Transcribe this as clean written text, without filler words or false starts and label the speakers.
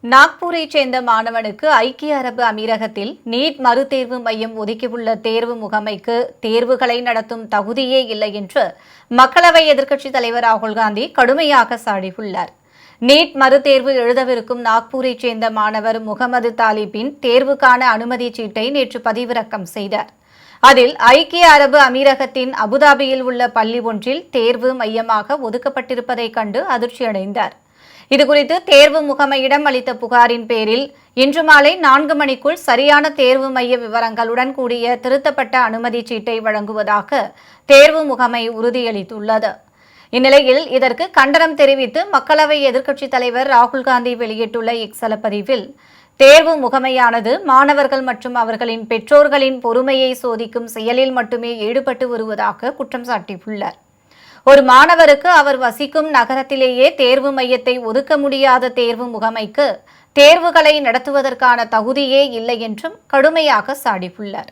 Speaker 1: நாக்பூரைச் சேர்ந்த மாணவனுக்கு ஐக்கிய அரபு அமீரகத்தில் நீட் மறுதேர்வு மையம் ஒதுக்கியுள்ள தேர்வு முகமைக்கு தேர்வுகளை நடத்தும் தகுதியே இல்லை என்று மக்களவை எதிர்க்கட்சித் தலைவர் ராகுல் காந்தி கடுமையாக சாடியுள்ளார். நீட் மறுதேர்வு எழுதவிருக்கும் நாக்பூரைச் சேர்ந்த மாணவர் முகமது தாலிபின் தேர்வுக்கான அனுமதி சீட்டை நேற்று பதிவிறக்கம் செய்தார். அதில் ஐக்கிய அரபு அமீரகத்தின் அபுதாபியில் உள்ள பள்ளி ஒன்றில் தேர்வு மையமாக ஒதுக்கப்பட்டிருப்பதைக் கண்டு அதிர்ச்சியடைந்தார். இதுகுறித்து தேர்வு முகமையிடம் அளித்த புகாரின் பேரில் இன்று மாலை 4 மணிக்குள் சரியான தேர்வு மைய விவரங்களுடன் கூடிய திருத்தப்பட்ட அனுமதி சீட்டை வழங்குவதாக தேர்வு முகமை உறுதியளித்துள்ளது. இந்நிலையில் இதற்கு கண்டனம் தெரிவித்து மக்களவை எதிர்க்கட்சித் தலைவர் ராகுல் காந்தி வெளியிட்டுள்ள எக்ஸ் பதிவில், தேர்வு முகமையானது மாணவர்கள் மற்றும் அவர்களின் பெற்றோர்களின் பொறுமையை சோதிக்கும் செயலில் மட்டுமே ஈடுபட்டு வருவதாக குற்றம் சாட்டியுள்ளார். ஒரு மாணவருக்கு அவர் வசிக்கும் நகரத்திலேயே தேர்வு மையத்தை ஒதுக்க முடியாத தேர்வு முகமைக்கு தேர்வுகளை நடத்துவதற்கான தகுதியே இல்லை என்றும் கடுமையாக சாடியுள்ளார்.